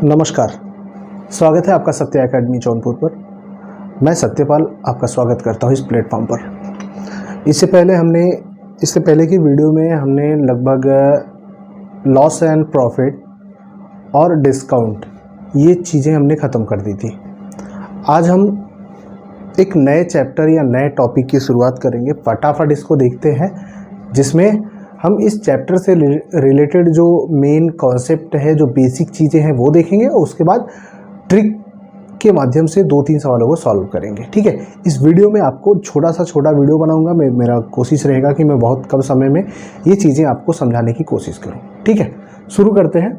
नमस्कार, स्वागत है आपका सत्य एकेडमी जौनपुर पर। मैं सत्यपाल आपका स्वागत करता हूं इस प्लेटफॉर्म पर। इससे पहले की वीडियो में हमने लगभग लॉस एंड प्रॉफिट और डिस्काउंट ये चीज़ें हमने ख़त्म कर दी थी। आज हम एक नए चैप्टर या नए टॉपिक की शुरुआत करेंगे। फटाफट इसको देखते हैं, जिसमें हम इस चैप्टर से रिलेटेड जो मेन कॉन्सेप्ट है, जो बेसिक चीज़ें हैं वो देखेंगे और उसके बाद ट्रिक के माध्यम से 2-3 सवालों को सॉल्व करेंगे। ठीक है, इस वीडियो में आपको छोटा वीडियो बनाऊंगा। मेरा कोशिश रहेगा कि मैं बहुत कम समय में ये चीज़ें आपको समझाने की कोशिश करूँ। ठीक है, शुरू करते हैं।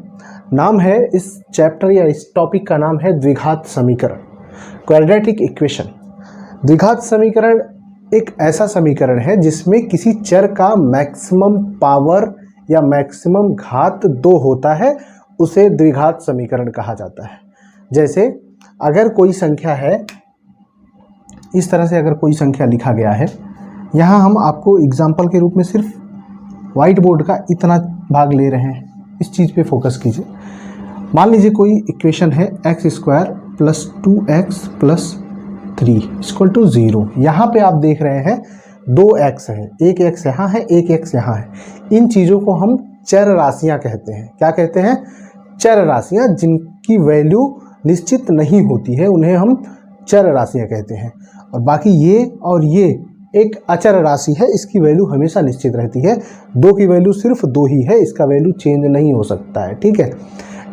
नाम है इस चैप्टर या इस टॉपिक का नाम है द्विघात समीकरण, क्वाड्रेटिक इक्वेशन। द्विघात समीकरण एक ऐसा समीकरण है जिसमें किसी चर का मैक्सिमम पावर या मैक्सिमम घात 2 होता है, उसे द्विघात समीकरण कहा जाता है। जैसे अगर कोई संख्या है, इस तरह से अगर कोई संख्या लिखा गया है, यहाँ हम आपको एग्जाम्पल के रूप में सिर्फ व्हाइट बोर्ड का इतना भाग ले रहे हैं, इस चीज़ पे फोकस कीजिए। मान लीजिए कोई इक्वेशन है x² + 2x + 3 = 0। यहाँ पे आप देख रहे हैं 2 x है, एक x यहाँ है, एक x यहाँ है। इन चीज़ों को हम चर राशियाँ कहते हैं। क्या कहते हैं? चर राशियाँ, जिनकी वैल्यू निश्चित नहीं होती है, उन्हें हम चर राशियाँ कहते हैं। और बाकी ये और ये एक अचर राशि है, इसकी वैल्यू हमेशा निश्चित रहती है। 2 की वैल्यू सिर्फ 2 ही है, इसका वैल्यू चेंज नहीं हो सकता है। ठीक है,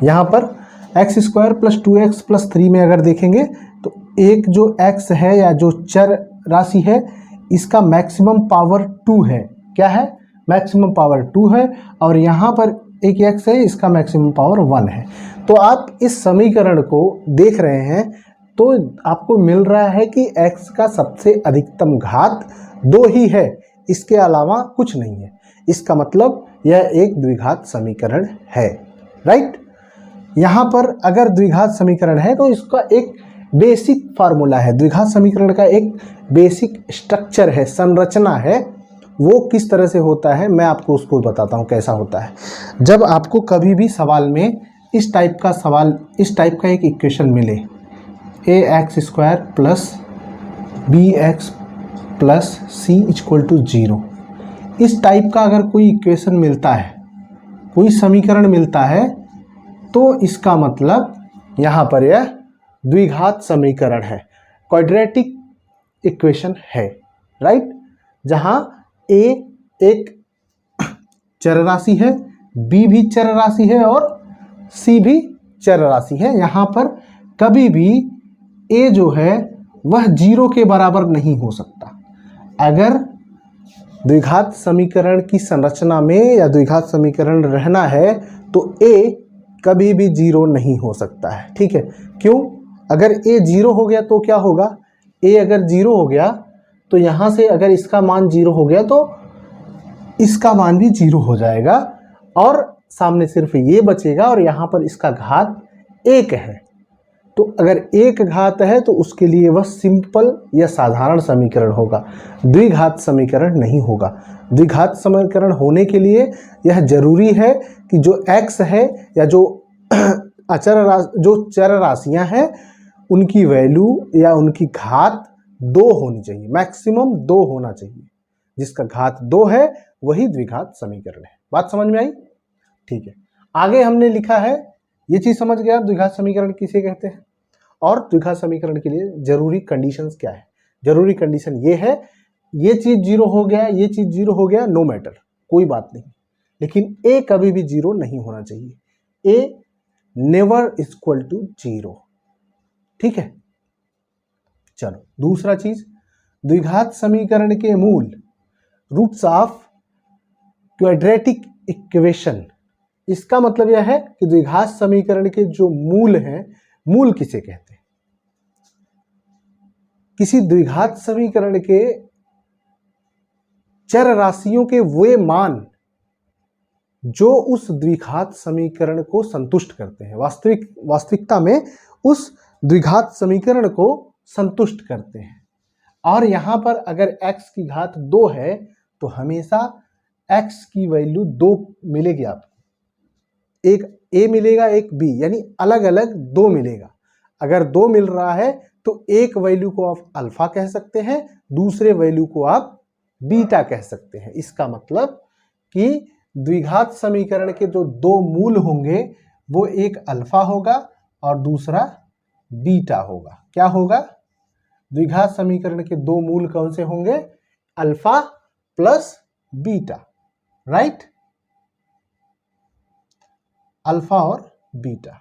यहाँ पर x² + 2x + 3 में अगर देखेंगे तो एक जो x है या जो चर राशि है, इसका मैक्सिमम पावर 2 है। क्या है? मैक्सिमम पावर 2 है। और यहाँ पर एक x है, इसका मैक्सिमम पावर 1 है। तो आप इस समीकरण को देख रहे हैं तो आपको मिल रहा है कि x का सबसे अधिकतम घात 2 ही है, इसके अलावा कुछ नहीं है। इसका मतलब यह एक द्विघात समीकरण है। राइट? यहाँ पर अगर द्विघात समीकरण है तो इसका एक बेसिक फार्मूला है, द्विघात समीकरण का एक बेसिक स्ट्रक्चर है, संरचना है। वो किस तरह से होता है मैं आपको उसको बताता हूँ कैसा होता है। जब आपको कभी भी सवाल में इस टाइप का एक इक्वेशन मिले, ax² + bx + c = 0, इस टाइप का अगर कोई इक्वेशन मिलता है, कोई समीकरण मिलता है, तो इसका मतलब यहाँ पर यह द्विघात समीकरण है, क्वाड्रेटिक इक्वेशन है। राइट? जहाँ a एक चर राशि है, b भी चर राशि है और c भी चर राशि है। यहाँ पर कभी भी a जो है वह 0 के बराबर नहीं हो सकता। अगर द्विघात समीकरण की संरचना में या द्विघात समीकरण रहना है तो a कभी भी 0 नहीं हो सकता है। ठीक है, क्यों? अगर a 0 हो गया तो क्या होगा? a अगर 0 हो गया तो यहाँ से अगर इसका मान 0 हो गया तो इसका मान भी 0 हो जाएगा और सामने सिर्फ ये बचेगा और यहाँ पर इसका घात 1 है। तो अगर 1 घात है तो उसके लिए वह सिंपल या साधारण समीकरण होगा, द्विघात समीकरण नहीं होगा। द्विघात समीकरण होने के लिए यह जरूरी है कि जो x है या जो चर राशियां हैं, उनकी वैल्यू या उनकी घात 2 होनी चाहिए, मैक्सिमम 2 होना चाहिए। जिसका घात 2 है वही द्विघात समीकरण है। बात समझ में आई? ठीक है, आगे हमने लिखा है, ये चीज समझ गया द्विघात समीकरण किसे कहते हैं और द्विघात समीकरण के लिए जरूरी कंडीशंस क्या है। जरूरी कंडीशन ये है, ये चीज 0 हो गया, ये चीज 0 हो गया, नो मैटर, कोई बात नहीं, लेकिन a कभी भी 0 नहीं होना चाहिए। a never equal to 0। ठीक है, चलो दूसरा चीज, द्विघात समीकरण के मूल, रूट्स ऑफ क्वाड्रेटिक इक्वेशन। इसका मतलब यह है कि द्विघात समीकरण के जो मूल हैं, मूल किसे कहते हैं? किसी द्विघात समीकरण के चर राशियों के वे मान जो उस द्विघात समीकरण को संतुष्ट करते हैं, वास्तविकता में उस द्विघात समीकरण को संतुष्ट करते हैं। और यहां पर अगर x की घात 2 है तो हमेशा x की वैल्यू 2 मिलेगी आपको। एक ए मिलेगा एक बी, यानी अलग अलग दो मिलेगा। अगर दो मिल रहा है तो एक वैल्यू को आप अल्फा कह सकते हैं, दूसरे वैल्यू को आप बीटा कह सकते हैं। इसका मतलब कि द्विघात समीकरण के जो दो मूल होंगे वो एक अल्फा होगा और दूसरा बीटा होगा। क्या होगा? द्विघात समीकरण के दो मूल कौन से होंगे? Alpha plus beta, right? Alpha और बीटा,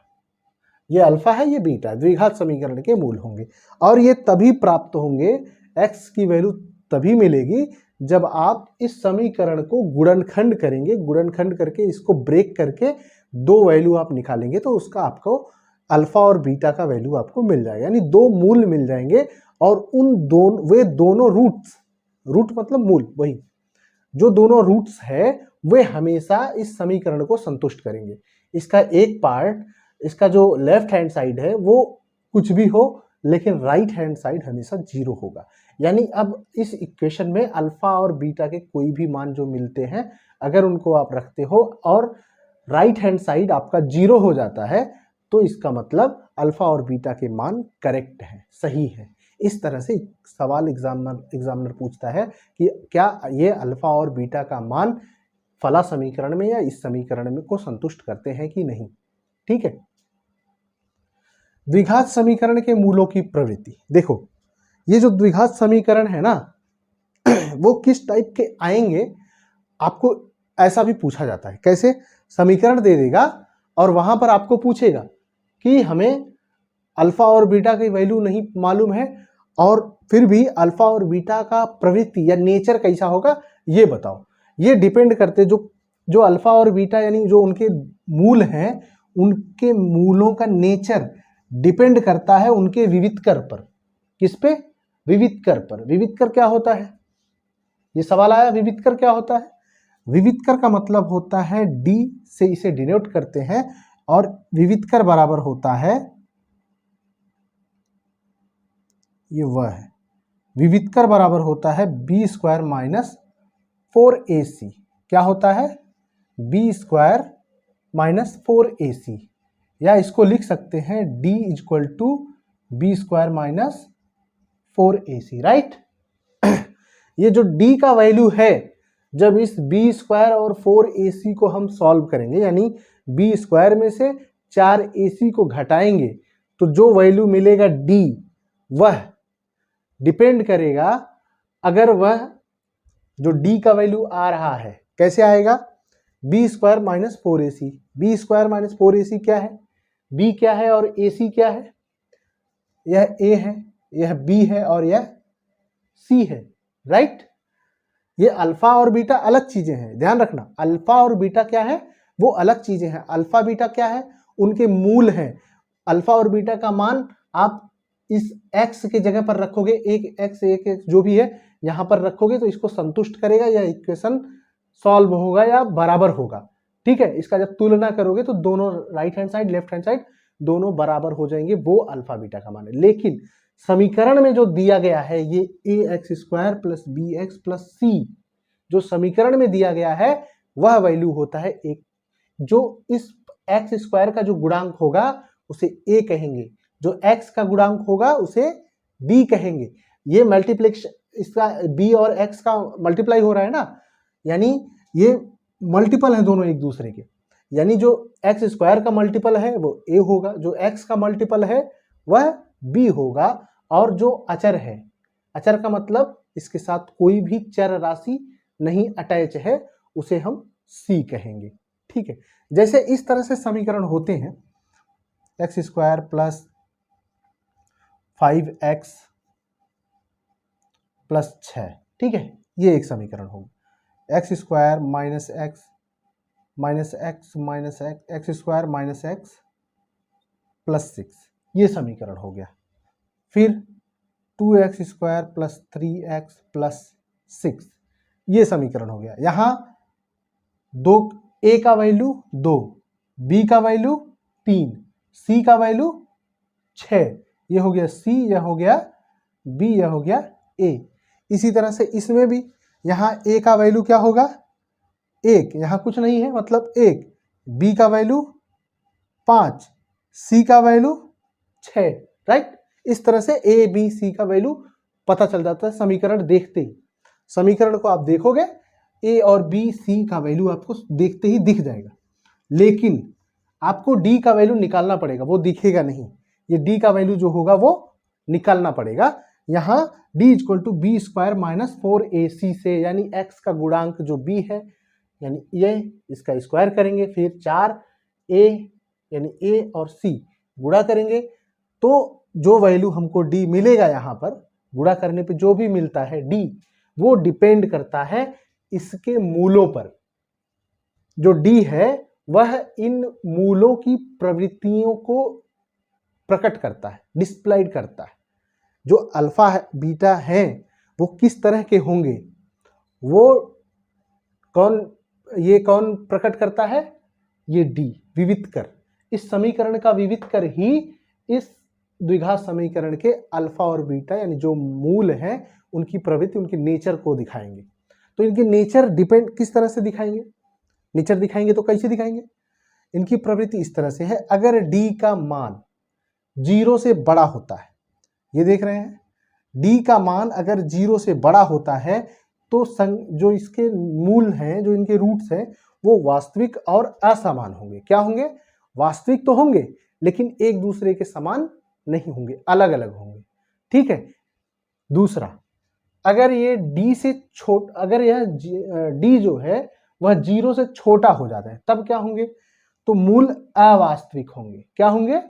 ये अल्फा है ये बीटा, द्विघात समीकरण के मूल होंगे। और ये तभी प्राप्त होंगे, x की वैल्यू तभी मिलेगी जब आप इस समीकरण को गुणनखंड करेंगे। गुणनखंड करके इसको ब्रेक करके दो वैल्यू आप निकालेंगे तो उसका आपको अल्फा और बीटा का वैल्यू आपको मिल जाएगा, यानी दो मूल मिल जाएंगे। और उन वे दोनों रूट्स, रूट मतलब मूल, वही जो दोनों रूट्स है वे हमेशा इस समीकरण को संतुष्ट करेंगे। इसका एक पार्ट, इसका जो लेफ्ट हैंड साइड है वो कुछ भी हो, लेकिन राइट हैंड साइड हमेशा जीरो होगा। यानी अब इस इक्वेशन में अल्फा और बीटा के कोई भी मान जो मिलते हैं, अगर उनको आप रखते हो और राइट हैंड साइड आपका जीरो हो जाता है, तो इसका मतलब अल्फा और बीटा के मान करेक्ट है, सही है। इस तरह से सवाल एग्जामिनर पूछता है कि क्या ये अल्फा और बीटा का मान फला समीकरण में या इस समीकरण में को संतुष्ट करते हैं कि नहीं। ठीक है। द्विघात समीकरण के मूलों की प्रवृत्ति देखो, ये जो द्विघात समीकरण है ना वो किस टाइप के आएंगे, आपको ऐसा भी पूछा जाता है। कैसे? समीकरण दे देगा और वहां पर आपको पूछेगा कि हमें अल्फा और बीटा की वैल्यू नहीं मालूम है और फिर भी अल्फा और बीटा का प्रवृत्ति या नेचर कैसा होगा ये बताओ। ये डिपेंड करते जो अल्फा और बीटा यानी जो उनके मूल हैं, उनके मूलों का नेचर डिपेंड करता है उनके विवितकर पर। किस पे? विवितकर पर। विवितकर क्या होता है? ये सवाल आया, विवितकर क्या होता है? विवितकर का मतलब होता है डी से इसे डिनोट करते हैं और विवितकर बराबर होता है, ये वह है, विवितकर बराबर होता है बी स्क्वायर माइनस 4ac। क्या होता है? बी स्क्वायर माइनस 4ac, या इसको लिख सकते हैं d equal to b square minus 4ac, right? ये जो d का वैल्यू है, जब इस बी स्क्वायर और 4ac को हम सॉल्व करेंगे, यानी बी स्क्वायर में से 4ac को घटाएंगे, तो जो वैल्यू मिलेगा d, वह डिपेंड करेगा, अगर वह जो d का वैल्यू आ रहा है कैसे आएगा? B square minus 4ac। B square minus 4ac क्या है? b क्या है और ac क्या है? यह a है, यह b है और यह c है, राइट? ये अल्फा और बीटा अलग चीजें हैं, ध्यान रखना। अल्फा और बीटा क्या है? वो अलग चीजें हैं। अल्फा बीटा क्या है? उनके मूल हैं। अल्फा और बीटा का मान आप इस x के जगह पर रखोगे, एक x जो भी है यहां पर रखोगे तो इसको संतुष्ट करेगा, या इक्वेशन सॉल्व होगा या बराबर होगा। ठीक है। इसका जब तुलना करोगे तो दोनों right hand side left hand side दोनों बराबर हो जाएंगे, वो अल्फा बीटा का मान है। लेकिन समीकरण में जो दिया गया है ये ax square plus B X plus C, जो समीकरण में दिया गया है वह वैल्यू होता है एक। जो इस एक्स स्क्वायर का जो गुणांक होगा उसे a कहेंगे, जो x का गुणांक होगा उसे b कहेंगे। ये मल्टीप्लिकेशन, इसका b और x का मल्टीप्लाई हो रहा है ना, यानी ये मल्टीपल है दोनों एक दूसरे के। यानी जो एक्स स्क्वायर का मल्टीपल है वो a होगा, जो x का मल्टीपल है वह b होगा, और जो अचर है, अचर का मतलब इसके साथ कोई भी चर राशि नहीं अटैच है, उसे हम c कहेंगे। ठीक है। जैसे इस तरह से समीकरण होते हैं, x square plus 5x plus 6, ठीक है, ये एक समीकरण होगा। X square minus x minus x minus x, x square minus x plus 6, ये समीकरण हो गया। फिर 2x square plus 3x plus 6, ये समीकरण हो गया। यहाँ दो, a का वैल्यू 2, b का वैल्यू 3, c का वैल्यू 6, ये हो गया c, यह हो गया b, यह हो गया a। इसी तरह से इसमें भी यहाँ a का वैल्यू क्या होगा? 1, यहाँ कुछ नहीं है मतलब 1, b का वैल्यू 5, सी का वैल्यू 6, राइट। इस तरह से ए बी सी का वैल्यू पता चल जाता है समीकरण देखते ही। समीकरण को आप देखोगे ए और बी सी का वैल्यू आपको देखते ही दिख जाएगा, लेकिन आपको डी का वैल्यू निकालना पड़ेगा, वो दिखेगा नहीं। ये डी का वैल्यू जो होगा वो निकालना पड़ेगा। यहाँ d equal to b square minus 4ac से, यानी x का गुणांक जो b है, यानी ये इसका स्क्वायर करेंगे, फिर 4a यानी a और c गुणा करेंगे, तो जो वैल्यू हमको d मिलेगा यहाँ पर गुणा करने पे जो भी मिलता है d, वो डिपेंड करता है इसके मूलों पर। जो d है वह इन मूलों की प्रवृत्तियों को प्रकट करता है, डिस्प्लाइड करता है। जो अल्फा है बीटा है वो किस तरह के होंगे, वो कौन प्रकट करता है, ये डी विविधकर। इस समीकरण का विविधकर ही इस द्विघात समीकरण के अल्फा और बीटा यानी जो मूल हैं उनकी प्रवृत्ति, उनके नेचर को दिखाएंगे। तो इनके नेचर डिपेंड किस तरह से दिखाएंगे, नेचर दिखाएंगे तो कैसे दिखाएंगे, इनकी प्रवृत्ति इस तरह से है। अगर डी का मान 0 से बड़ा होता है, ये देख रहे हैं, डी का मान अगर 0 से बड़ा होता है तो जो इसके मूल हैं, जो इनके रूट्स हैं, वो वास्तविक और असमान होंगे। क्या होंगे, वास्तविक तो होंगे लेकिन एक दूसरे के समान नहीं होंगे, अलग अलग होंगे, ठीक है। दूसरा, अगर ये डी से अगर यह डी जो है वह 0 से छोटा हो जाता है, तब क्या होंगे, तो मूल अवास्तविक होंगे। क्या होंगे,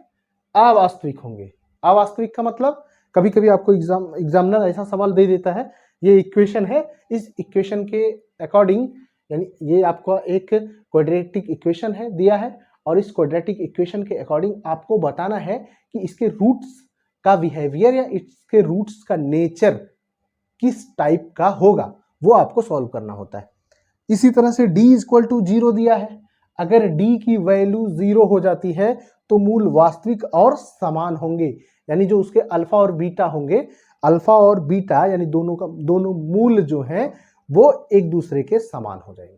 अवास्तविक होंगे। अवास्तविक का मतलब कभी कभी आपको एग्जामिनर ऐसा सवाल दे देता है, ये इक्वेशन है, इस इक्वेशन के अकॉर्डिंग, यानी ये आपको एक क्वाड्रेटिक इक्वेशन है दिया है, और इस क्वाड्रेटिक इक्वेशन के अकॉर्डिंग आपको बताना है कि इसके रूट्स का बिहेवियर या इसके रूट्स का नेचर किस टाइप का होगा, वो आपको सॉल्व करना होता है। इसी तरह से d इक्वल टू 0 दिया है, अगर d की वैल्यू 0 हो जाती है तो मूल वास्तविक और समान होंगे, यानी जो उसके अल्फा और बीटा होंगे, अल्फा और बीटा यानी दोनों मूल जो हैं वो एक दूसरे के समान हो जाएंगे।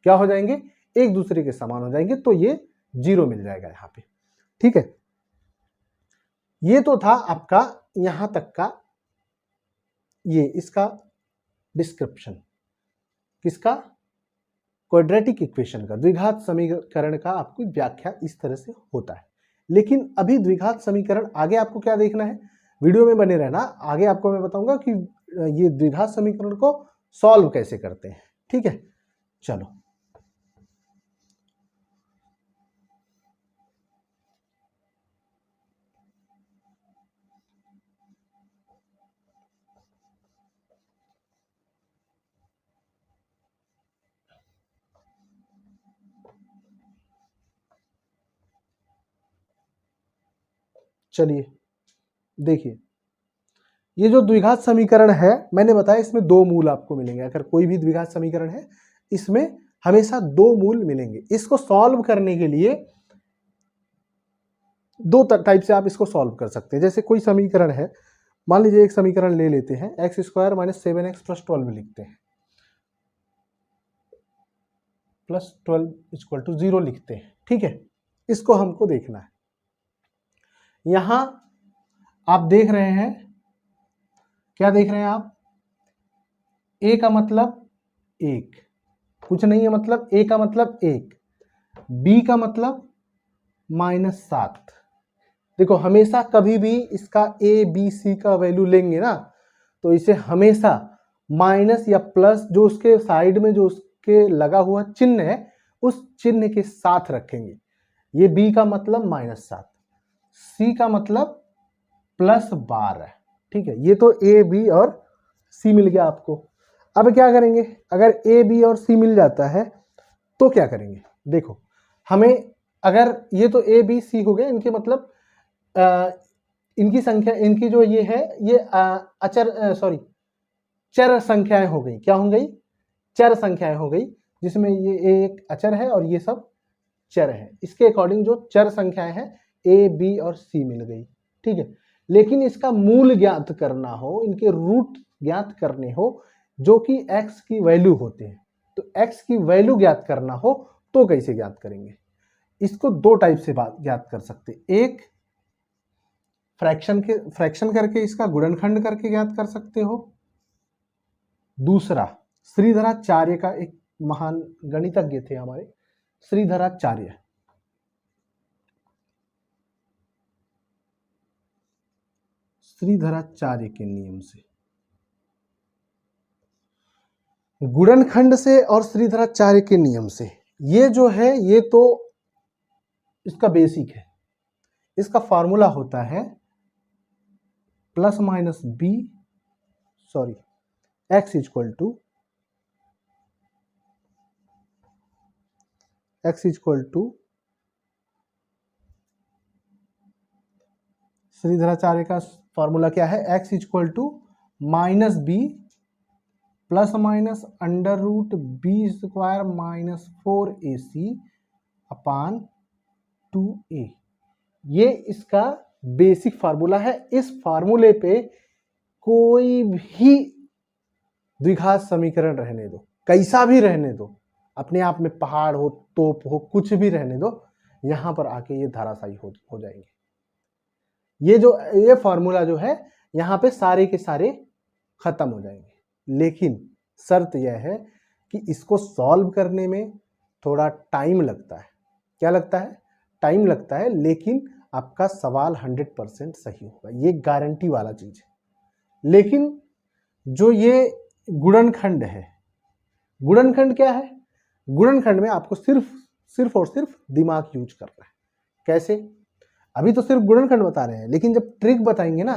क्या हो जाएंगे, एक दूसरे के समान हो जाएंगे, तो ये 0 मिल जाएगा यहाँ पे, ठीक है। ये तो था आपका यहां तक का ये इसका डिस्क्रिप्शन, किसका, क्वाड्रेटिक इक्वेशन का, द्विघात समीकरण का आपको व्याख्या इस तरह से होता है। लेकिन अभी द्विघात समीकरण आगे आपको क्या देखना है, वीडियो में बने रहना, आगे आपको मैं बताऊंगा कि ये द्विघात समीकरण को सॉल्व कैसे करते हैं, ठीक है। चलो चलिए देखिए, ये जो द्विघात समीकरण है मैंने बताया इसमें दो मूल आपको मिलेंगे। अगर कोई भी द्विघात समीकरण है इसमें हमेशा दो मूल मिलेंगे। इसको सॉल्व करने के लिए दो टाइप से आप इसको सॉल्व कर सकते हैं। जैसे कोई समीकरण है, मान लीजिए एक समीकरण ले लेते हैं, x square minus 7x plus 12 लिखते हैं, प्लस 12 इक्वल टू 0 लिखते हैं, ठीक है। इसको हमको देखना है। यहां आप देख रहे हैं, क्या देख रहे हैं आप, ए का मतलब एक, कुछ नहीं है, मतलब ए का मतलब एक, बी का मतलब -7। देखो हमेशा कभी भी इसका ए बी सी का वैल्यू लेंगे ना, तो इसे हमेशा माइनस या प्लस जो उसके साइड में जो उसके लगा हुआ चिन्ह है उस चिन्ह के साथ रखेंगे। ये बी का मतलब -7, सी का मतलब +12, ठीक है। ये तो ए बी और सी मिल गया आपको। अब क्या करेंगे, अगर ए बी और सी मिल जाता है तो क्या करेंगे, देखो हमें, अगर ये तो ए बी सी हो गए, इनके मतलब इनकी संख्या, इनकी जो ये है ये चर संख्याएं हो गई। क्या हो गई, चर संख्याएं हो गई, जिसमें ये एक अचर है और ये सब चर है। इसके अकॉर्डिंग जो चर संख्याएं हैं ए बी और सी मिल गई, ठीक है। लेकिन इसका मूल ज्ञात करना हो, इनके रूट ज्ञात करने हो जो कि x की वैल्यू होते हैं, तो x की वैल्यू ज्ञात करना हो तो कैसे ज्ञात करेंगे। इसको दो टाइप से ज्ञात कर सकते, एक फ्रैक्शन करके इसका गुणनखंड करके ज्ञात कर सकते हो, दूसरा श्रीधराचार्य का एक महान गणितज्ञ थे हमारे श्रीधराचार्य, श्रीधराचार्य के नियम से, गुणनखंड से और श्रीधराचार्य के नियम से। ये जो है ये तो इसका बेसिक है, इसका फॉर्मूला होता है plus minus b sorry x equal to Shridharacharya का फॉर्मूला क्या है, x equal to minus b plus minus under root b square minus 4ac upon 2a। ये इसका बेसिक फार्मूला है। इस फार्मूले पे कोई भी द्विघात समीकरण रहने दो, कैसा भी रहने दो, अपने आप में पहाड़ हो, तोप हो, कुछ भी रहने दो, यहां पर आके ये धराशायी हो जाएंगे। ये फार्मूला जो है यहाँ पे सारे के सारे खत्म हो जाएंगे। लेकिन शर्त यह है कि इसको सॉल्व करने में थोड़ा टाइम लगता है। क्या लगता है? टाइम लगता है, लेकिन आपका सवाल 100% सही होगा, ये गारंटी वाला चीज है। लेकिन जो ये गुणनखंड है, गुणनखंड क्या है? गुणनखंड में आपको सिर्फ और सिर्फ दिमाग यूज करना है। कैसे? अभी तो सिर्फ गुणनखंड बता रहे हैं, लेकिन जब ट्रिक बताएंगे ना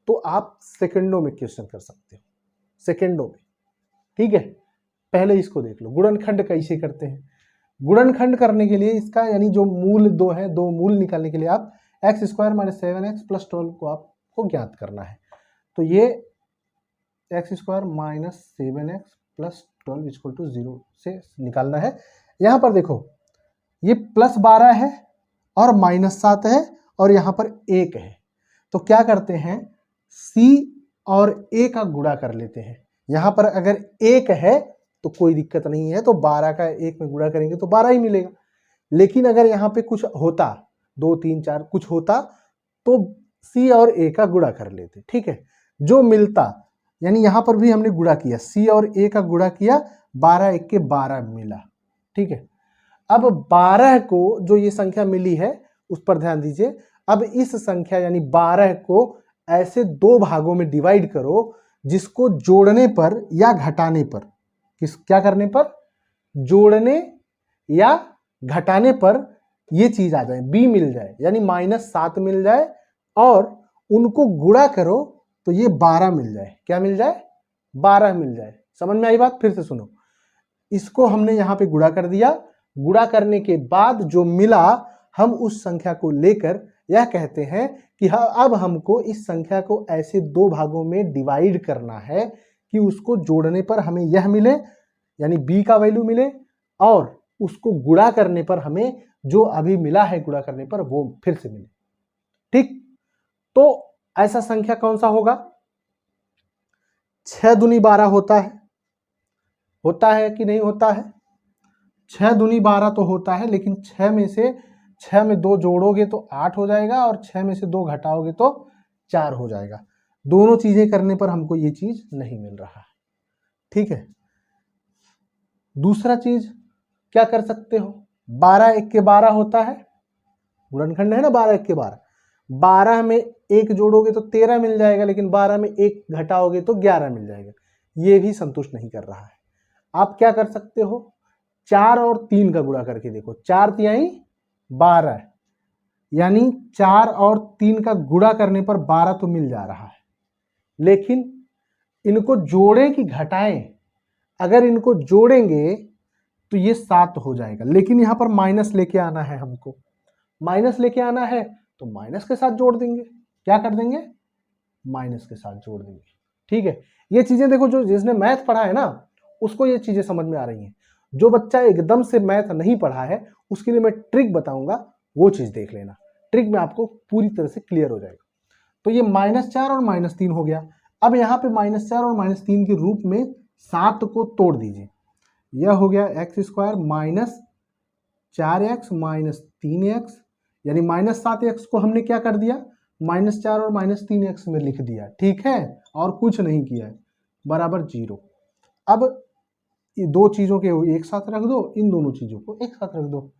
तो आप सेकंडों में क्वेश्चन कर सकते हो, सेकंडों में। ठीक है, पहले इसको देख लो, गुणनखंड कैसे करते हैं। गुणनखंड करने के लिए इसका यानी जो मूल दो है, दो मूल निकालने के लिए आप x square minus 7x plus 12 को आपको ज्ञात करना है। तो ये x square minus 7x plus 12 equal to 0 से निकालना है। यहाँ पर देखो ये प्लस 12 है और माइनस 7 है और यहाँ पर 1 है। तो क्या करते हैं, c और a का गुणा कर लेते हैं। यहाँ पर अगर 1 है तो कोई दिक्कत नहीं है, तो 12 का 1 में गुणा करेंगे तो 12 ही मिलेगा। लेकिन अगर यहाँ पे कुछ होता, 2 3 4 कुछ होता, तो c और a का गुणा कर लेते। ठीक है, जो मिलता, यानी यहाँ पर भी हमने गुणा किया, c और a का गुणा किया, 12 1 के 12 मिला। ठीक है, अब 12 को जो ये संख्या मिली है उस पर ध्यान दीजिए। अब इस संख्या यानी 12 को ऐसे दो भागों में डिवाइड करो जिसको जोड़ने पर या घटाने पर, क्या करने पर, जोड़ने या घटाने पर ये चीज आ जाए, b मिल जाए, यानी -7 मिल जाए, और उनको गुणा करो तो ये 12 मिल जाए। क्या मिल जाए? 12 मिल जाए। समझ में आई बात? फिर से सुनो, इसको हमने यहाँ पे गुणा कर दिया, गुणा करने के बाद जो मिला हम उस संख्या को लेकर यह कहते हैं कि अब हमको इस संख्या को ऐसे दो भागों में डिवाइड करना है कि उसको जोड़ने पर हमें यह मिले, यानी b का वैल्यू मिले, और उसको गुणा करने पर हमें जो अभी मिला है गुणा करने पर वो फिर से मिले। ठीक, तो ऐसा संख्या कौन सा होगा? 6 दूनी 12 होता है कि नहीं होता है? 6 दूनी 12 तो होता है, लेकिन 6 में 2 जोड़ोगे तो 8 हो जाएगा, और 6 में से 2 घटाओगे तो 4 हो जाएगा। दोनों चीजें करने पर हमको ये चीज नहीं मिल रहा है। ठीक है, दूसरा चीज क्या कर सकते हो, 12 1 के 12 होता है, गुणनखंड है ना 12 1 के 12, 12 में 1 जोड़ोगे तो 13 मिल जाएगा, लेकिन 12 में 1 घटाओगे तो 11 मिल जाएगा। ये भी संतुष्ट नहीं कर रहा है। आप क्या कर सकते हो, 4 और 3 का गुणा करके देखो, 4 तिहाई 12, यानी 4 और 3 का गुणा करने पर 12 तो मिल जा रहा है, लेकिन इनको जोड़ें कि घटाएं? अगर इनको जोड़ेंगे तो ये 7 हो जाएगा, लेकिन यहां पर माइनस लेके आना है, हमको माइनस लेके आना है तो माइनस के साथ जोड़ देंगे। क्या कर देंगे? माइनस के साथ जोड़ देंगे। ठीक है, ये चीजें देखो, जो जिसने मैथ पढ़ा है ना उसको ये चीजें समझ में आ रही हैं। जो बच्चा एकदम से मैथ नहीं पढ़ा है उसके लिए मैं ट्रिक बताऊंगा, वो चीज देख लेना। ट्रिक में आपको पूरी तरह से क्लियर हो जाएगा। तो ये -4 और -3 हो गया। अब यहाँ पे -4 और -3 के रूप में 7 को तोड़ दीजिए, यह हो गया x square minus 4x minus 3x, यानी -7x को हमने क्या कर दिया, -4 और -3x में लिख दिया, ठीक है, और कुछ नहीं किया है, बराबर 0। अब ये दो चीज़ों के एक साथ रख दो, इन दोनों चीज़ों को एक साथ रख दो।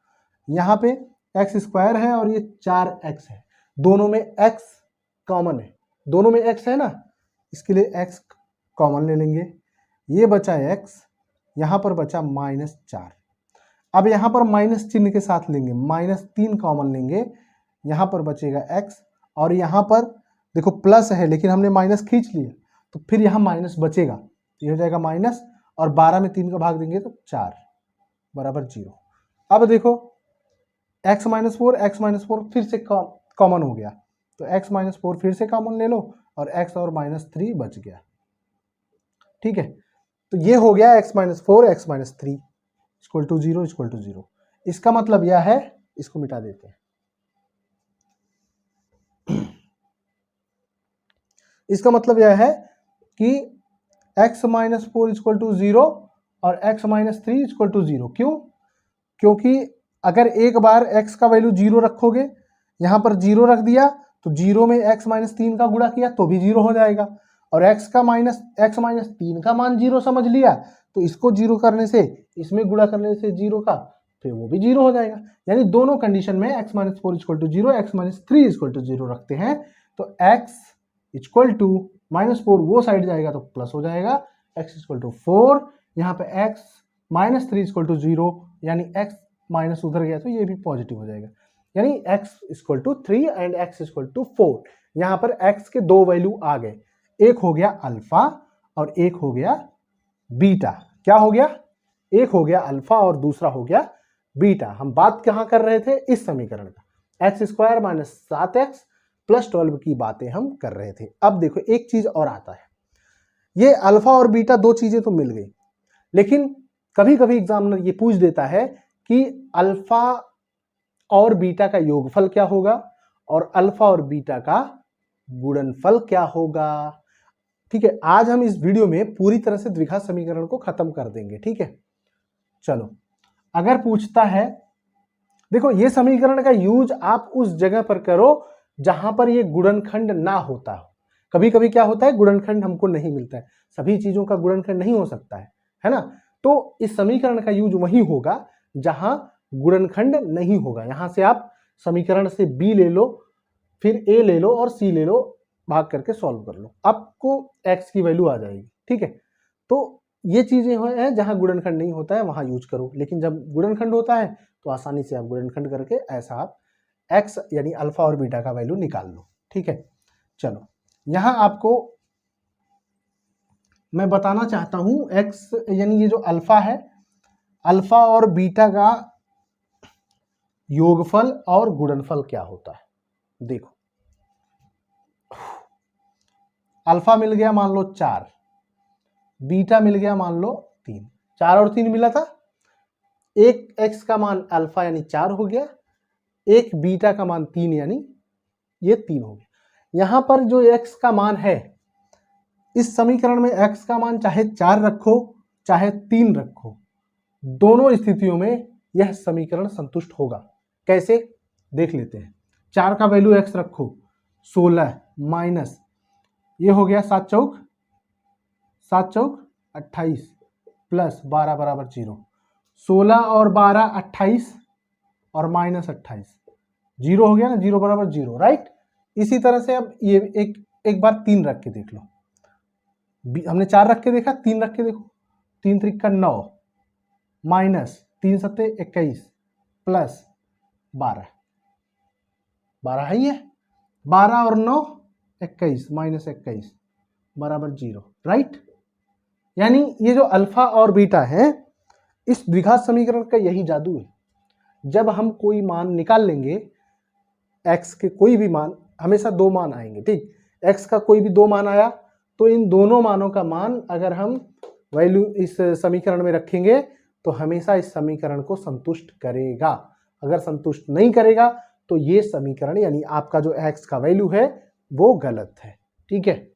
यहाँ पे x² है और ये 4x है, दोनों में x कॉमन है, दोनों में x है ना, इसके लिए x कॉमन ले लेंगे। ये बचा x, यहाँ पर बचा -4। अब यहाँ पर माइनस चिन्ह के साथ लेंगे, -3 कॉमन लेंगे, यहाँ पर बचेगा x, और यहाँ पर देखो प्लस है लेकिन हमने माइनस खींच लिया, तो फिर यहाँ माइनस बचेगा, ये हो जाएगा माइनस, और 12 में 3 का भाग देंगे तो 4 बराबर 0। अब देखो x - 4 फिर से कॉमन हो गया, तो x - 4 फिर से कॉमन ले लो और x और -3 बच गया, ठीक है। तो ये हो गया x - 4 x - 3 इक्वल टू 0। इसका मतलब यह है, इसको मिटा देते हैं, इसका मतलब यह है कि x - 4 इक्वल टू 0 और x - 3 इक्वल टू 0। क्यों? क्योंकि अगर एक बार x का वैल्यू 0 रखोगे, यहाँ पर 0 रख दिया तो 0 में x - 3 का गुणा किया तो भी 0 हो जाएगा, और x - 3 का मान 0 समझ लिया तो इसको 0 करने से, इसमें गुणा करने से 0 का, फिर वो भी 0 हो जाएगा। यानी दोनों कंडीशन में x - 4 equal to 0, x - 3 equal to 0 रखते हैं, तो x इक्वल टू -4 वो साइड जाएगा तो प्लस हो जाएगा, x इक्वल टू 4, यहाँ पे x - 3 इक्वल टू 0, यानी x माइनस उधर गया तो ये भी पॉजिटिव हो जाएगा, यानी x equal to 3 and x equal to 4। यहाँ पर x के दो वैल्यू आ गए, एक हो गया अल्फा और एक हो गया बीटा। क्या हो गया? एक हो गया अल्फा और दूसरा हो गया बीटा। हम बात कहाँ कर रहे थे? इस समीकरण का, x² - 7x + 12 की बातें हम कर रहे थे। अब देखो एक चीज और आता है, ये अल्फा और बीटा दो चीजें तो मिल गई, लेकिन कभी कभी एग्जामिनर ये पूछ देता है कि अल्फा और बीटा का योगफल क्या होगा और अल्फा और बीटा का गुणनफल क्या होगा। ठीक है, आज हम इस वीडियो में पूरी तरह से द्विघात समीकरण को खत्म कर देंगे। ठीक है, चलो अगर पूछता है, देखो ये समीकरण का यूज आप उस जगह पर करो जहां पर ये गुणनखंड ना होता हो। कभी कभी क्या होता है, गुणनखंड हमको नहीं मिलता है, सभी चीजों का गुणनखंड नहीं हो सकता है ना, तो इस समीकरण का यूज वही होगा जहां गुणनखंड नहीं होगा। यहां से आप समीकरण से बी ले लो, फिर ए ले लो और सी ले लो, भाग करके सॉल्व कर लो, आपको एक्स की वैल्यू आ जाएगी। ठीक है, तो ये चीजें हैं जहां गुणनखंड नहीं होता है वहां यूज करो, लेकिन जब गुणनखंड होता है तो आसानी से आप गुणनखंड करके ऐसा आप एक्स यानी अल्फा और बीटा का वैल्यू निकाल लो। ठीक है, चलो यहां आपको मैं बताना चाहता हूं एक्स यानी ये जो अल्फा है, अल्फा और बीटा का योगफल और गुणनफल क्या होता है। देखो अल्फा मिल गया मान लो 4, बीटा मिल गया मान लो 3, 4 और 3 मिला था, एक एक्स का मान अल्फा यानी 4 हो गया, एक बीटा का मान 3 यानी ये 3 हो गया। यहां पर जो एक्स का मान है, इस समीकरण में एक्स का मान चाहे 4 रखो चाहे 3 रखो, दोनों स्थितियों में यह समीकरण संतुष्ट होगा। कैसे देख लेते हैं। 4 का वैल्यू एक्स रखो, 16 माइनस ये हो गया 7 चौक 28 प्लस 12 बराबर 0, 16 और 12 28 और माइनस 28, 0 हो गया ना, 0 बराबर 0, राइट। इसी तरह से अब ये एक बार 3 रख के देख लो, हमने 4 रख के देखा, 3 रख के देखो, 3 त्रिक 9 माइनस 3 सत्ते 21 प्लस 12, 12 है ये, 12 और 9 21 माइनस 21 बराबर 0, राइट। यानी ये जो अल्फा और बीटा है, इस द्विघात समीकरण का यही जादू है। जब हम कोई मान निकाल लेंगे, x के कोई भी मान, हमेशा दो मान आएंगे, ठीक, x का कोई भी दो मान आया तो इन दोनों मानों का मान अगर हम वैल्यू इस समीकरण में रखेंगे तो हमेशा इस समीकरण को संतुष्ट करेगा। अगर संतुष्ट नहीं करेगा तो ये समीकरण यानी आपका जो x का वैल्यू है वो गलत है। ठीक है,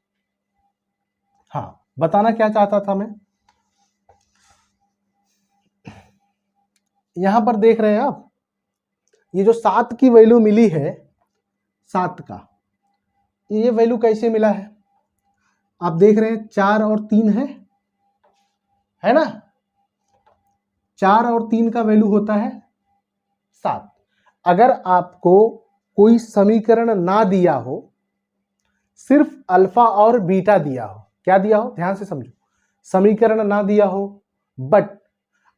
हाँ बताना क्या चाहता था मैं, यहां पर देख रहे हैं आप, ये जो 7 की वैल्यू मिली है, 7 का ये वैल्यू कैसे मिला है? आप देख रहे हैं 4 और 3 है ना, 4 और 3 का वैल्यू होता है 7। अगर आपको कोई समीकरण ना दिया हो, सिर्फ अल्फा और बीटा दिया हो, क्या दिया हो ध्यान से समझो, समीकरण ना दिया हो बट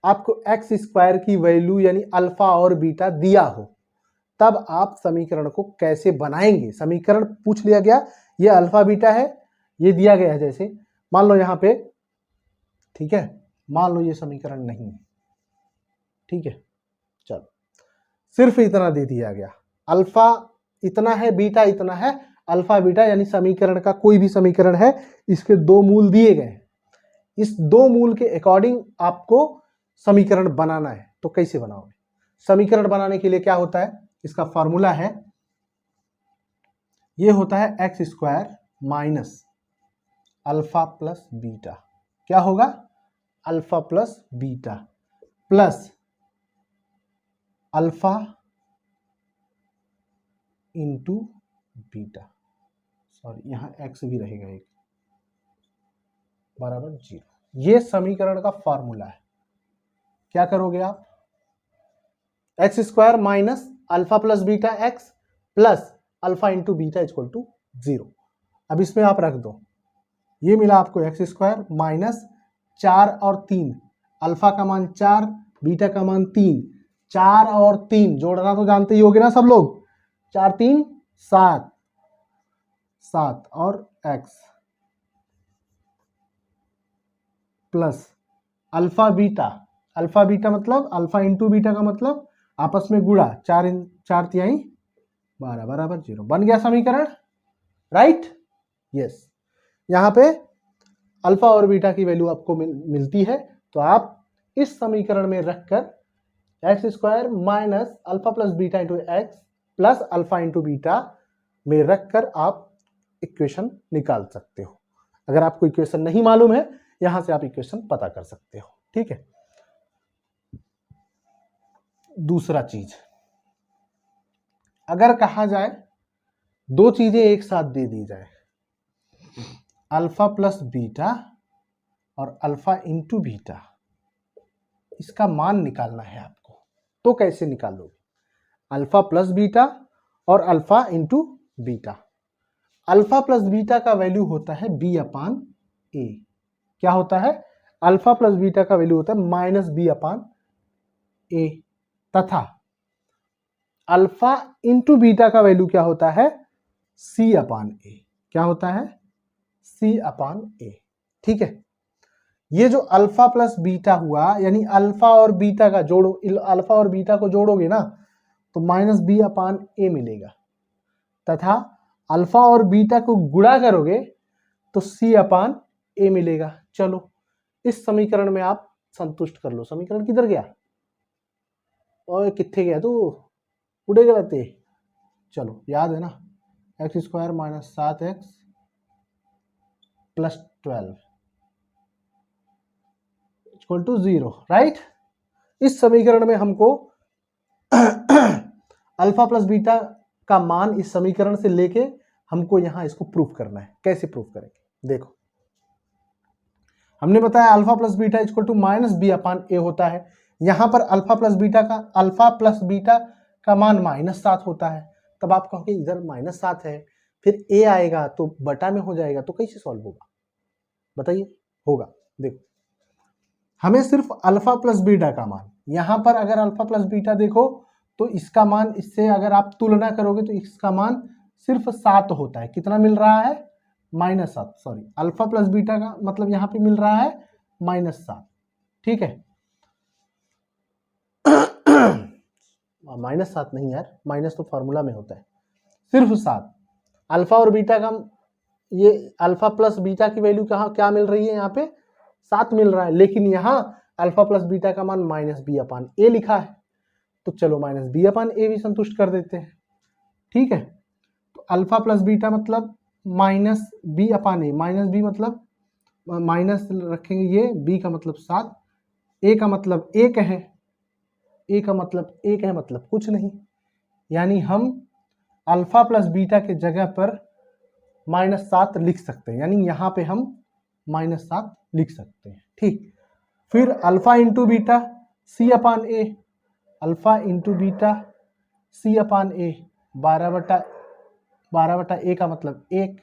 आपको एक्स स्क्वायर की वैल्यू यानी अल्फा और बीटा दिया हो, तब आप समीकरण को कैसे बनाएंगे? समीकरण पूछ लिया गया, ये अल्फा बीटा है, ये दिया गया है, जैसे मान लो यहां पे, ठीक है, मान लो ये समीकरण नहीं है, ठीक है, चलो सिर्फ इतना दे दिया गया, अल्फा इतना है, बीटा इतना है, अल्फा बीटा यानी समीकरण का कोई भी समीकरण है, इसके 2 मूल दिए गए हैं, इस 2 मूल के अकॉर्डिंग आपको समीकरण बनाना है। तो कैसे बनाओगे? समीकरण बनाने के लिए क्या होता है, इसका फॉर्मूला है, ये होता है x square minus alpha plus beta, क्या होगा? Alpha plus beta plus alpha into beta, sorry यहां एक्स भी रहेगा एक, बराबर 0। ये समीकरण का फॉर्मूला है। क्या करोगे आप? X square minus alpha plus beta x plus alpha into beta equal to 0। अब इसमें आप रख दो, ये मिला आपको एक्स स्क्वायर माइनस 4 और 3, अल्फा का मान 4, बीटा का मान 3, 4 और 3 जोड़ना तो जानते ही होगे ना सब लोग, 4 3 7, 7 और x plus alpha beta, alpha beta मतलब अल्फा इंटू बीटा का मतलब आपस में गुणा, 4 तिहाई 12 बराबर 0, बन गया समीकरण, राइट? यस। यहां पे अल्फा और बीटा की वैल्यू आपको मिलती है, तो आप इस समीकरण में रखकर x square minus alpha plus beta into x plus alpha into beta में रखकर आप इक्वेशन निकाल सकते हो। अगर आपको इक्वेशन नहीं मालूम है, यहां से आप इक्वेशन पता कर सकते हो, ठीक है। दूसरा चीज, अगर कहा जाए 2 चीजें एक साथ दे दी जाए, अल्फा प्लस बीटा और अल्फा इंटू बीटा, इसका मान निकालना है आपको, तो कैसे निकालोगे? अल्फा प्लस बीटा और alpha into beta, alpha plus beta का वैल्यू होता है बी अपान ए, क्या होता है? अल्फा प्लस बीटा का वैल्यू होता है माइनस बी अपान ए, तथा अल्फा इंटू बीटा का वैल्यू क्या होता है? सी अपान ए, क्या होता है? सी अपान ए, ठीक है। ये जो अल्फा प्लस बीटा हुआ, यानी अल्फा और बीटा का जोड़ो, अल्फा और बीटा को जोड़ोगे ना तो माइनस बी अपान ए मिलेगा, तथा अल्फा और बीटा को गुणा करोगे तो सी अपान ए मिलेगा। चलो इस समीकरण में आप संतुष्ट कर लो। समीकरण किधर गया? ओए कितने गया तू, उड़े गलते? चलो याद है ना, x square minus 7x plus 12 equal to 0, right? इस समीकरण में हमको अल्फा प्लस बीटा का मान इस समीकरण से लेके हमको यहां इसको प्रूफ करना है। कैसे प्रूफ करेंगे? देखो, हमने बताया alpha plus beta equal to minus B upon A होता है। यहां पर अल्फा प्लस बीटा का मान -7 होता है। तब आप कहोगे इधर -7 है, फिर ए आएगा तो बटा में हो जाएगा, तो कैसे सॉल्व होगा बताइए? होगा, देखो हमें सिर्फ अल्फा प्लस बीटा का मान, यहां पर अगर अल्फा प्लस बीटा देखो तो इसका मान, इससे अगर आप तुलना करोगे तो इसका मान सिर्फ 7 होता है। कितना मिल रहा है? -7, सॉरी अल्फा प्लस बीटा का मतलब यहां पे मिल रहा है -7, ठीक है। -7 नहीं यार, माइनस तो फॉर्मूला में होता है, सिर्फ 7। अल्फा और बीटा का, ये अल्फा प्लस बीटा की वैल्यू कहाँ क्या मिल रही है? यहाँ पे 7 मिल रहा है, लेकिन यहाँ अल्फा प्लस बीटा का मान माइनस बी अपान ए लिखा है, तो चलो माइनस बी अपान ए भी संतुष्ट कर देते हैं, ठीक है। तो अल्फा प्लस बीटा मतलब माइनस बी अपान ए, माइनस बी मतलब माइनस रखेंगे, ये बी का मतलब 7, ए का मतलब 1 है, ए का मतलब एक है, मतलब कुछ नहीं, यानी हम अल्फा प्लस बीटा के जगह पर -7 लिख सकते हैं, यानी यहाँ पे हम -7 लिख सकते हैं। ठीक, फिर अल्फा इंटू बीटा सी अपान ए, अल्फा इंटू बीटा सी अपान ए, 12/12 ए का मतलब 1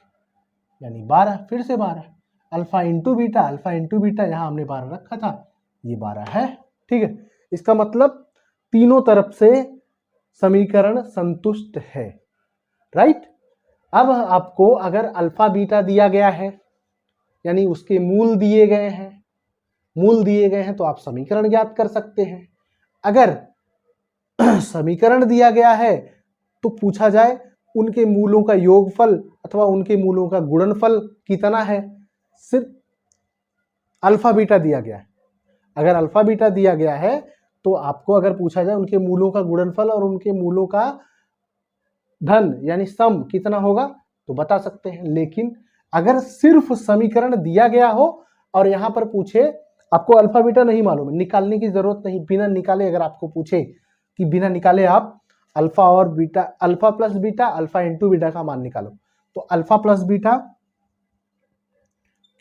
यानी 12, फिर से 12, अल्फा इंटू बीटा यहाँ हमने 12 रखा था, ये 12 है। ठीक है, इसका मतलब तीनों तरफ से समीकरण संतुष्ट है। राइट, अब आपको अगर अल्फा बीटा दिया गया है यानी उसके मूल दिए गए हैं, मूल दिए गए हैं तो आप समीकरण ज्ञात कर सकते हैं। अगर समीकरण दिया गया है तो पूछा जाए उनके मूलों का योगफल अथवा उनके मूलों का गुणनफल कितना है, सिर्फ अल्फा बीटा दिया गया है। अगर अल्फा बीटा दिया गया है तो आपको अगर पूछा जाए उनके मूलों का गुणनफल और उनके मूलों का धन यानी सम कितना होगा तो बता सकते हैं। लेकिन अगर सिर्फ समीकरण दिया गया हो और यहां पर पूछे आपको अल्फा बीटा नहीं मालूम है, निकालने की जरूरत नहीं, बिना निकाले अगर आपको पूछे कि बिना निकाले आप अल्फा और beta, alpha plus beta, alpha into beta का मान निकालो, तो अल्फा प्लस बीटा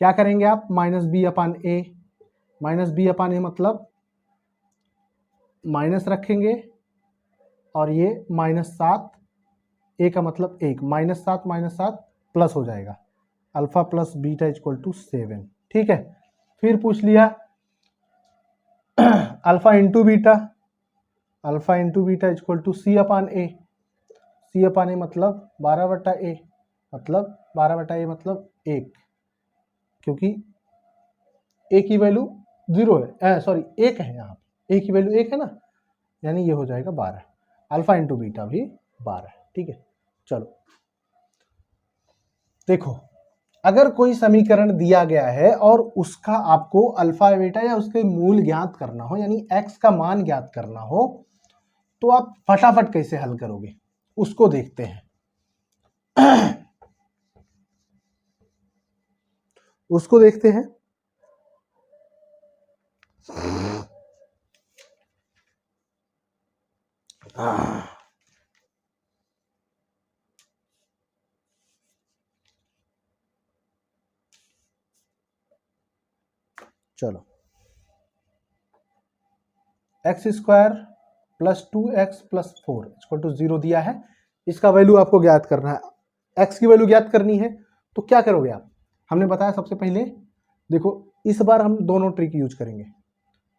क्या करेंगे आप, -b upon A, -b upon A मतलब माइनस रखेंगे और ये -7, ए का मतलब 1, -7 प्लस हो जाएगा, alpha plus beta equal to 7। ठीक है, फिर पूछ लिया alpha into beta equal to C upon A, C upon A मतलब 12/a, मतलब 12/a मतलब 1, क्योंकि ए की वैल्यू 0 है, सॉरी 1 है, यहाँ ए की वैल्यू 1 है ना, यानी ये हो जाएगा 12, अल्फा इंटू बीटा भी 12 है। ठीक है, चलो देखो, अगर कोई समीकरण दिया गया है और उसका आपको अल्फा बीटा या उसके मूल ज्ञात करना हो यानी x का मान ज्ञात करना हो तो आप फटाफट कैसे हल करोगे उसको देखते हैं। उसको देखते हैं। चलो, x² plus 2x plus 4 equal to 0 दिया है, इसका वैल्यू आपको ज्ञात करना है, x की वैल्यू ज्ञात करनी है तो क्या करोगे आप, हमने बताया सबसे पहले देखो, इस बार हम दोनों ट्रिक यूज करेंगे,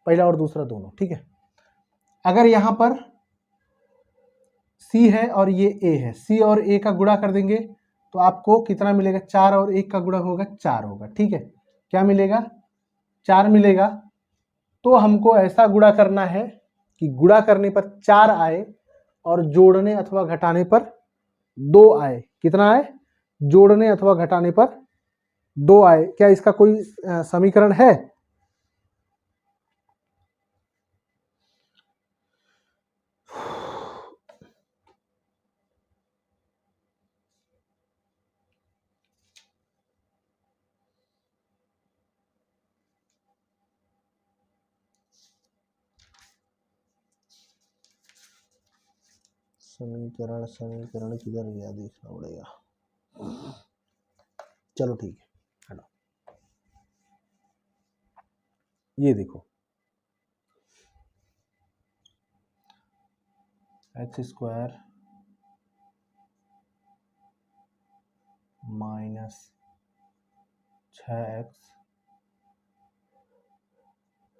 पहला और दूसरा दोनों। ठीक है, अगर यहां पर c है और ये a है, c और a का गुणा कर देंगे तो आपको कितना मिलेगा, 4 और 1 का गुणा होगा 4 होगा। ठीक है, क्या मिलेगा, 4 मिलेगा। तो हमको ऐसा गुणा करना है कि गुणा करने पर 4 आए और जोड़ने अथवा घटाने पर 2 आए। कितना आए, जोड़ने अथवा घटाने पर 2 आए। क्या इसका कोई समीकरण है, समीकरण किधर गया, देखना पड़ेगा। चलो ठीक है, हेलो, ये देखो x² minus 6x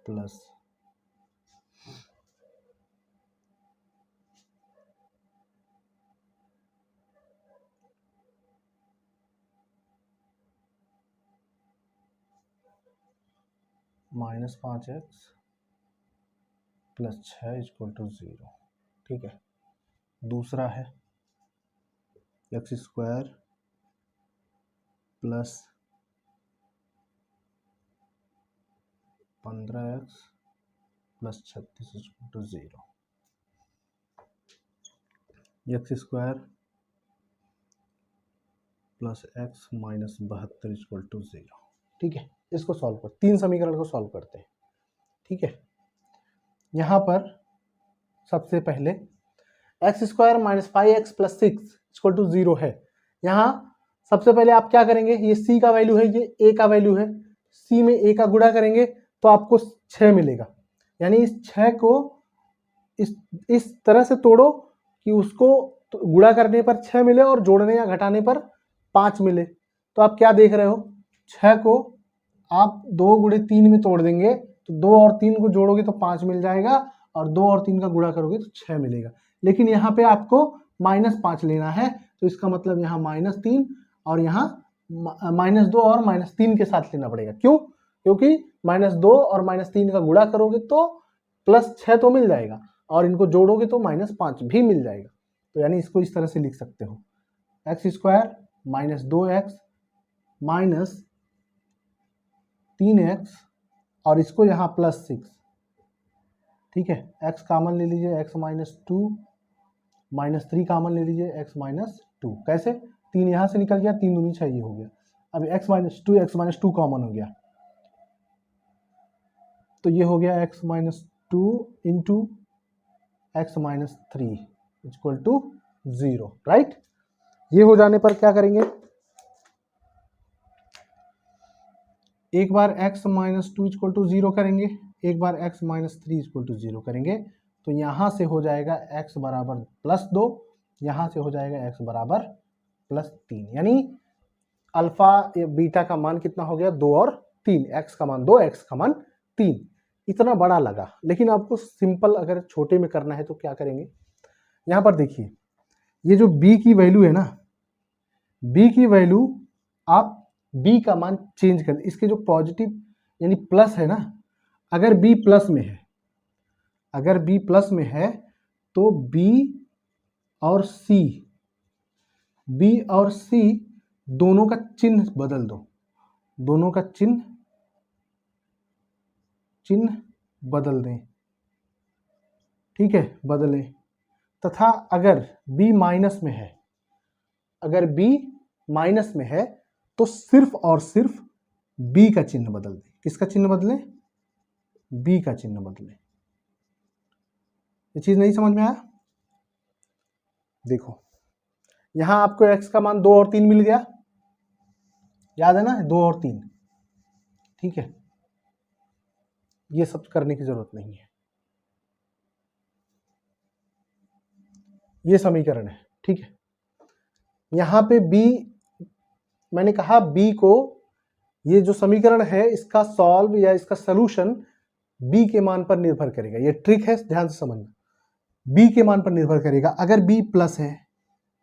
plus -5x plus 6 equal to 0। ठीक है, दूसरा है x² plus 15x plus 36 equal to 0, x² plus x minus 72 equal to 0। ठीक है, इसको सॉल्व कर, तीन समीकरण को सॉल्व करते हैं। ठीक है, यहाँ पर सबसे पहले x square minus 5x plus 6 equal to 0 है। यहाँ सबसे पहले आप क्या करेंगे, ये c का वैल्यू है, ये a का वैल्यू है, c में a का गुणा करेंगे तो आपको 6 मिलेगा। यानी इस 6 को इस तरह से तोड़ो कि उसको गुणा करने पर 6 मिले और जोड़ने या घटाने पर 5 मिले। तो आप क्या देख रहे हो, 6 को आप 2 गुणे 3 में तोड़ देंगे तो 2 और 3 को जोड़ोगे तो 5 मिल जाएगा, और 2 और 3 का गुणा करोगे तो 6 मिलेगा। लेकिन यहाँ पे आपको -5 लेना है, तो इसका मतलब यहाँ -3 और यहाँ -2 और -3 के साथ लेना पड़ेगा। क्यों? क्योंकि -2 और -3 का गुणा करोगे तो +6 तो मिल जाएगा, और इनको जोड़ोगे तो -5 भी मिल जाएगा। तो यानी इसको इस तरह से लिख सकते हो, x square minus 2x minus 3x और इसको यहाँ +6, ठीक है। x कॉमन ले लीजिए, x माइनस 2 -3 कॉमन ले लीजिए, x माइनस 2। कैसे? 3 यहाँ से निकल गया, 3 दूनी 6 ये हो गया। अब x माइनस 2 कॉमन हो गया, तो ये हो गया x minus 2 into x minus 3 equal to 0, right. ये हो जाने पर क्या करेंगे, एक बार x माइनस 2 इक्वल टू 0 करेंगे, एक बार x माइनस 3 इक्वल टू 0 करेंगे, तो यहाँ से हो जाएगा x बराबर +2, यहाँ से हो जाएगा x बराबर +3। यानी अल्फा या बीटा का मान कितना हो गया, 2 और 3, x का मान 2, x का मान 3। इतना बड़ा लगा, लेकिन आपको सिंपल अगर छोटे में करना है तो क्या करेंगे, यहाँ पर देखिए ये जो b की वैल्यू है ना, b की वैल्यू आप b का मान चेंज कर, इसके जो पॉजिटिव यानी प्लस है ना, अगर b प्लस में है, अगर b प्लस में है तो b और c दोनों का चिन्ह बदल दो, दोनों का चिन्ह बदल दें, ठीक है, बदलें। तथा अगर b माइनस में है, अगर b माइनस में है तो सिर्फ और सिर्फ b का चिन्ह बदल दें। किसका चिन्ह बदलें? b का चिन्ह बदलें। ये चीज नहीं समझ में आया? देखो यहां आपको x का मान 2 और 3 मिल गया, याद है ना, 2 और 3, ठीक है। ये सब करने की जरूरत नहीं है, ये समीकरण है, ठीक है। यहां पे b, मैंने कहा b को, ये जो समीकरण है इसका सॉल्व या इसका सलूशन b के मान पर निर्भर करेगा। ये ट्रिक है, ध्यान से समझना, b के मान पर निर्भर करेगा। अगर b प्लस है,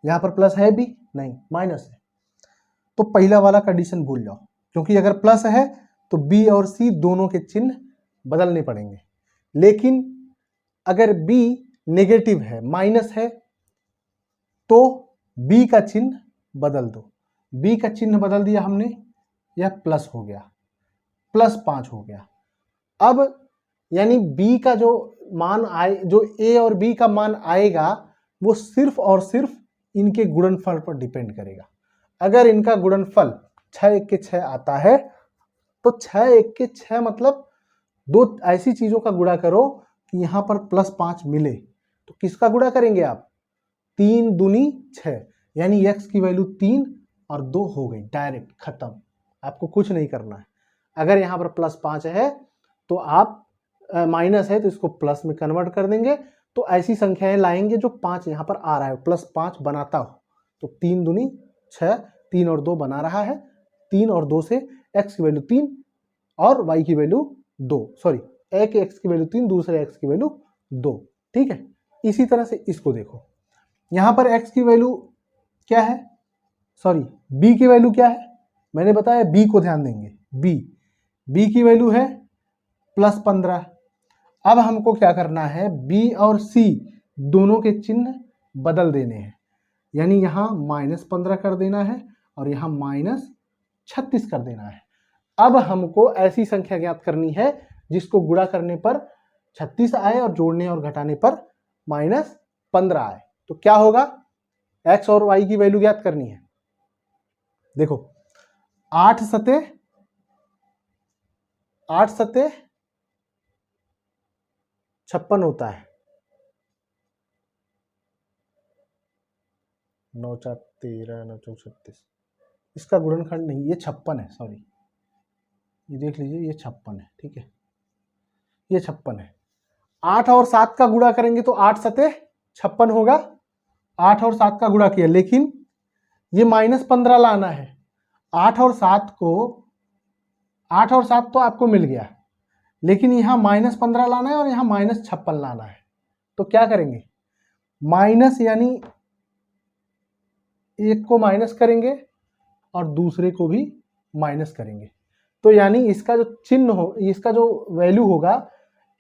यहां पर प्लस है b नहीं, माइनस है, तो पहला वाला कंडीशन भूल जाओ, क्योंकि अगर प्लस है तो b और c दोनों के चिन्ह बदलने पड़ेंगे। लेकिन अगर b नेगेटिव है, माइनस है, तो b का चिन्ह बदल दो। b का चिन्ह बदल दिया हमने, यह प्लस हो गया, +5 हो गया। अब यानी b का जो मान आए, जो a और b का मान आएगा वो सिर्फ और सिर्फ इनके गुणनफल पर डिपेंड करेगा। अगर इनका गुणनफल 6 1 के 6 आता है तो 6 1 के 6 मतलब दो ऐसी चीजों का गुणा करो कि यहां पर +5 मिले। तो किसका गुणा करेंगे आप? 3 दूनी 6, यानी x की वैल्यू 3 और 2 हो गई, डायरेक्ट खत्म, आपको कुछ नहीं करना है। अगर यहाँ पर +5 है तो आप माइनस है तो इसको प्लस में कन्वर्ट कर देंगे, तो ऐसी संख्याएं लाएंगे जो 5 यहाँ पर आ रहा है, +5 बनाता हो, तो 3 दूनी 6, 3 और 2 बना रहा है, 3 और 2 से x की वैल्यू 3 और y की वैल्यू 2, सॉरी, एक x की वैल्यू 3, दूसरे x की वैल्यू 2, ठीक है। इसी तरह से इसको देखो, यहां पर x की वैल्यू क्या है, सॉरी b की वैल्यू क्या है, मैंने बताया b को ध्यान देंगे, b की वैल्यू है +15। अब हमको क्या करना है, b और c दोनों के चिन्ह बदल देने हैं, यानी यहाँ -15 कर देना है और यहाँ -36 कर देना है। अब हमको ऐसी संख्या ज्ञात करनी है जिसको गुणा करने पर 36 आए और जोड़ने और घटाने पर -15 आए। तो क्या होगा, x और y की वैल्यू ज्ञात करनी है। देखो 8 सते 56 होता है, 9 4 13, 9 4 36। इसका गुणनखंड नहीं, ये 56 है, सॉरी, ये देख लीजिए, ये 56 है, ठीक है, ये 56 है। 8 और 7 का गुणा करेंगे तो 8 सते 56 होगा। 8 और 7 का गुणा किया, लेकिन ये -15 लाना है। 8 और 7 तो आपको मिल गया, लेकिन यहाँ -15 लाना है और यहाँ -56 लाना है। तो क्या करेंगे, माइनस यानी एक को माइनस करेंगे और दूसरे को भी माइनस करेंगे। तो यानी इसका जो चिन्ह हो, इसका जो वैल्यू होगा,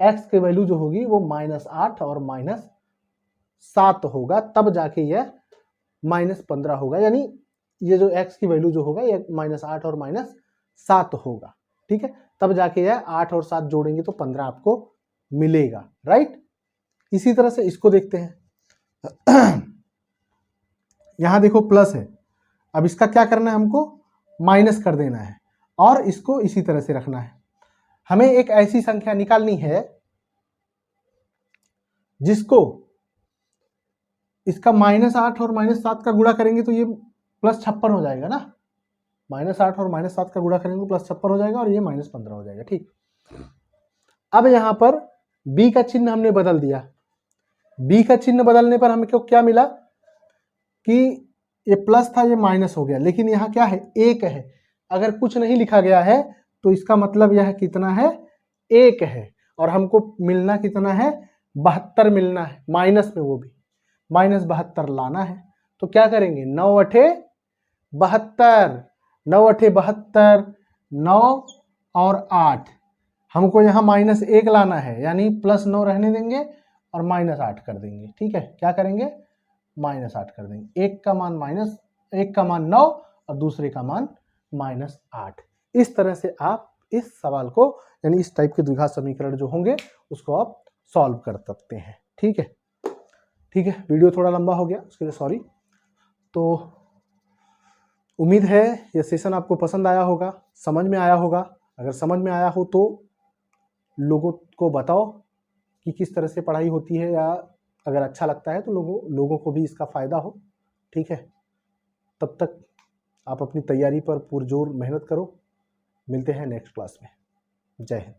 x की वैल्यू जो होगी वो -8 और -7 होगा, तब जाके यह -15 होगा। यानी ये जो x की वैल्यू जो होगा ये -8 और -7 होगा, ठीक है। तब जाके यह 8 और 7 जोड़ेंगे तो 15 आपको मिलेगा, राइट। इसी तरह से इसको देखते हैं। यहां देखो प्लस है, अब इसका क्या करना है, हमको माइनस कर देना है और इसको इसी तरह से रखना है। हमें एक ऐसी संख्या निकालनी है जिसको इसका -8 और -7 का गुणा करेंगे तो ये +56 हो जाएगा ना। -8 और -7 का गुणा करेंगे तो +56 हो जाएगा और ये -15 हो जाएगा, ठीक। अब यहां पर b का चिन्ह हमने बदल दिया। b का चिन्ह बदलने पर हमको क्या मिला कि ये प्लस था, ये माइनस हो गया, लेकिन यहाँ क्या है, 1 है। अगर कुछ नहीं लिखा गया है तो इसका मतलब यह कितना है, 1 है। और हमको मिलना कितना है, 72 मिलना है, माइनस में, वो भी -72 लाना है। तो क्या करेंगे, 9 अठे 72, 9 अठे 72, 9 और 8, हमको यहाँ -1 लाना है, यानी +9 रहने देंगे और -8 कर देंगे, ठीक है। क्या करेंगे, -8 कर देंगे। एक का मान 9 और दूसरे का मान -8। इस तरह से आप इस सवाल को, यानी इस टाइप के द्विघात समीकरण जो होंगे उसको आप सॉल्व कर सकते हैं, ठीक है। ठीक है, वीडियो थोड़ा लंबा हो गया, उसके लिए सॉरी। तो उम्मीद है यह सेशन आपको पसंद आया होगा, समझ में आया होगा। अगर समझ में आया हो तो लोगों को बताओ कि किस तरह से पढ़ाई होती है, या अगर अच्छा लगता है तो लोगों को भी इसका फ़ायदा हो, ठीक है। तब तक आप अपनी तैयारी पर पुरजोर मेहनत करो। मिलते हैं नेक्स्ट क्लास में। जय हिंद।